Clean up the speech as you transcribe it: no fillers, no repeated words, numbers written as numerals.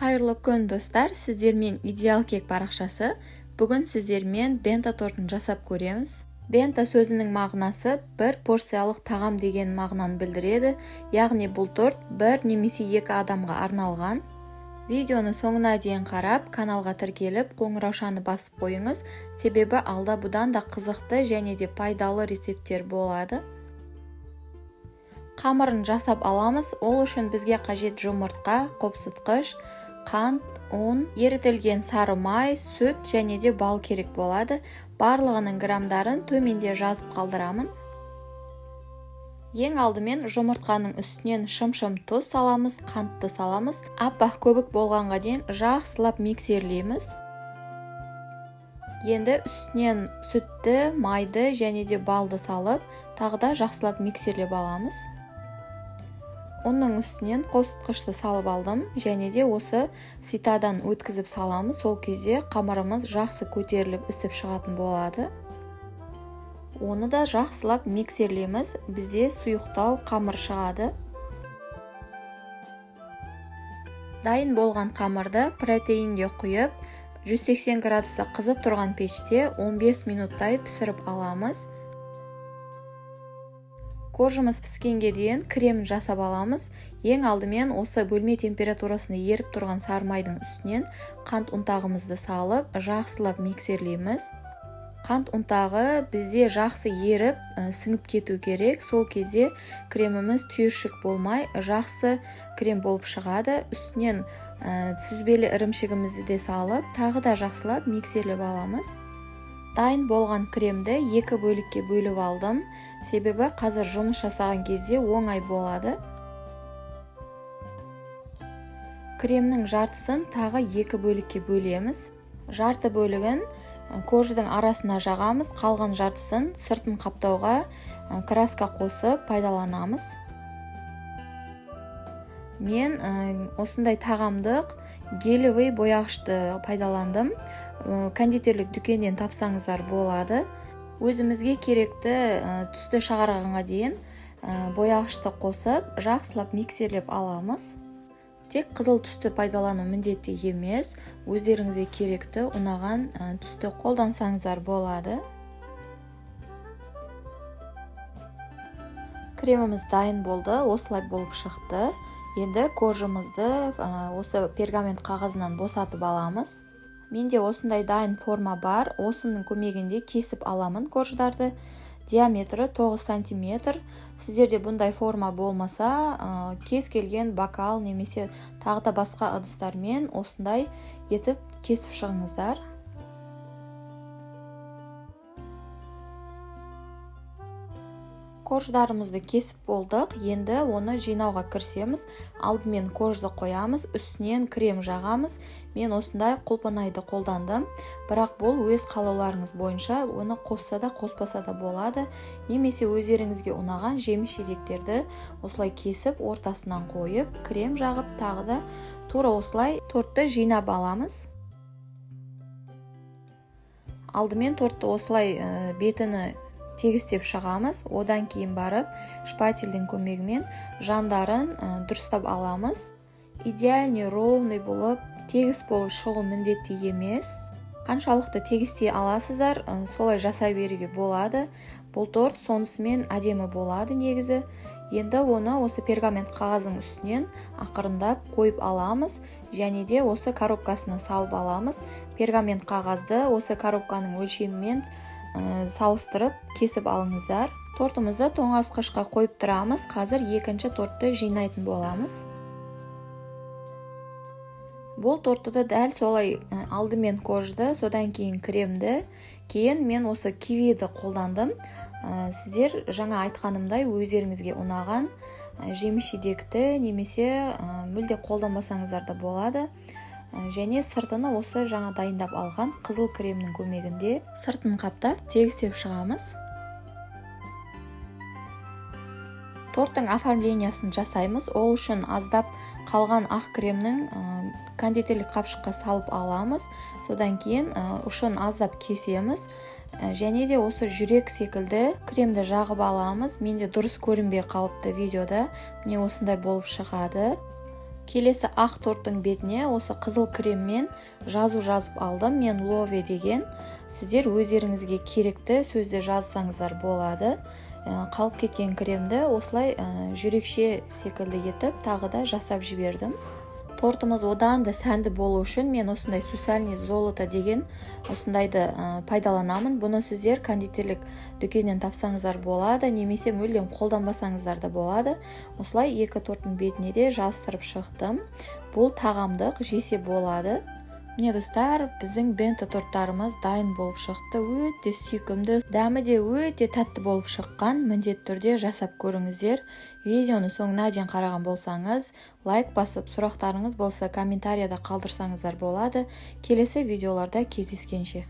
Қайырлы күн достар, сіздермен Идеал кек парақшасы. Бүгін сіздермен бента тортын жасап көреміз. Бента сөзінің мағынасы бір порциялық тағам деген мағынаны білдіреді, яғни бұл торт бір немесе екі адамға арналған. Видеоны соңына дейін қарап, каналға тіркеліп, қоңыраушаны басып қойыңыз, себебі алда бұдан да қызықты және де пайдалы рецепттер болады. Қамырын жасап аламыз. Ол үшін бізге қажет жұмыртқа, қопсытқыш, қант, ұн, ерітілген сары май, сүт және де бал керек болады. Барлығының грамдарын төменде жазып қалдырамын. Ең алдымен жұмыртқаның үстінен шым-шым тұз саламыз, қантты саламыз. Аппақ көбік болғанға дейін жақсылап миксерлейміз. Енді үстінен сүтті, майды және де балды салып, тағы да жақсылап миксерлеп аламыз. Оның үстінен қосытқышты салып алдым және де осы ситадан өткізіп саламыз. Сол кезде қамырымыз жақсы көтеріліп ісіп шығатын болады. Оны да жақсылап миксерлейміз. Бізде сұйықтау қамыр шығады. Дайын болған қамырды протеинге құйып, 180 градуста қызып тұрған пеште 15 минуттай пісіріп аламыз. Коржымыз піскенге дейін крем жасап аламыз. Ең алдымен осы бөлме температурасында еріп тұрған сары майдың үстінен қант ұнтағымызды салып, жақсылап миксерлейміз. Қант ұнтағы бізде жақсы еріп, сіңіп кету керек. Сол кезде креміміз түйіршік болмай, жақсы крем болып шығады. Үстінен сүзбелі ірімшігімізді де салып, тағы да жақсылап миксерлеп аламыз. Дайын болған кремді екі бөлікке бөліп алдым, себебі қазір жұмыс жасаған кезде оңай болады. Кремнің жартысын тағы екі бөлікке бөлеміз. Жарты бөлігін корждың арасына жағамыз, қалған жартысын сыртын қаптауға краска қосып пайдаланамыз. Мен осындай тағамдық гелевый бояғышты пайдаландым. Кондитерлік дүкеннен тапсаңыздар болады. Өзімізге керекті түсті шығарғанға дейін бояғышты қосып, жақсылап миксерлеп аламыз. Тек қызыл түсті пайдалану міндетті емес, өздеріңізге керекті ұнаған түсті қолдансаңыздар болады. Креміміз дайын болды, осылай болып шықты. Енді коржымызды осы пергамент қағазынан босатып аламыз. Менде осындай дайын форма бар. Осының көмегінде кесіп аламын корждарды. Диаметрі 9 см. Сіздерде бұндай форма болмаса, кез келген бокал немесе тағы да басқа ыдыстармен осындай етіп кесіп шығыңыздар. Корждарымызды кесіп болдық. Енді оны жинауға кірісеміз. Алдымен коржды қоямыз, үстінен крем жағамыз. Мен осындай құлпынайды қолдандым. Бірақ бұл өз қалауларыңыз бойынша, оны қосса да қоспаса да болады. Немесе өздеріңізге ұнаған жеміс жидектерді осылай кесіп, ортасынан қойып, крем жағып, тағы да тура осылай тортты жинап аламыз. Алдымен тортты осылай бетіні тегістеп шығамыз. Одан кейін барып, шпательдің көмегімен жандарын дұрыстап аламыз. Идеальный, ровный болып, тегіс болып шығу міндетті емес. Қаншалықты тегістей аласыздар, солай жасай беруге болады. Бұл торт сонысымен әдемі болады негізі. Енді оны осы пергамент қағаздың үстінен ақырындап қойып аламыз. Және де осы коробкасына салып аламыз. Пергамент қағазды осы коробканың өлшемімен салыстырып кесіп алыңыздар. Тортымызды тоңазытқышқа қойып тұрамыз. Қазір екінші тортты жинайтын боламыз. Бұл тортты дәл солай алдымен коржды, содан кейін кремді, кейін мен осы кивиді қолдандым. Сіздер жаңа айтқанымдай өздеріңізге ұнаған жеміс жидекті немесе мүлде қолданбасаңыздар да болады. Және сыртыны осы жаңа дайындап алған қызыл кремнің көмегінде сыртын қаптап тегістеп шығамыз. Торттың оформлениясын жасаймыз. Ол үшін аздап қалған ақ кремнің кондитерлік қапшыққа салып аламыз. Содан кейін ұшын аздап кесеміз. Және де осы жүрек секілді кремді жағып аламыз. Менде дұрыс көрінбей қалыпты видеода. Міне осындай болып шығады. Келесі ақ торттың бетіне осы қызыл креммен жазу жазып алдым. Мен лове деген. Сіздер өздеріңізге керекті сөзді жазсаңыздар болады. Қалып кеткен кремді осылай жүрекше секілді етіп тағы да жасап жібердім. Тортымыз одан да сәнді болу үшін мен осындай сусальный золото деген осындайды пайдаланамын. Бұны сіздер кондитерлік дүкеннен тапсаңыздар болады, немесе мүлдем қолданбасаңыздар да болады. Осылай екі торттың бетіне де жабыстырып шықтым. Бұл тағамдық, жесе болады. Міне достар, біздің бенто торттарымыз дайын болып шықты. Өте сүйкімді, дәмі де өте тәтті болып шыққан. Міндетті түрде жасап көріңіздер. Видеоны соңына дейін қараған болсаңыз, лайк басып, сұрақтарыңыз болса комментарияда қалдырсаңыздар болады. Келесі видеоларда кездескенше.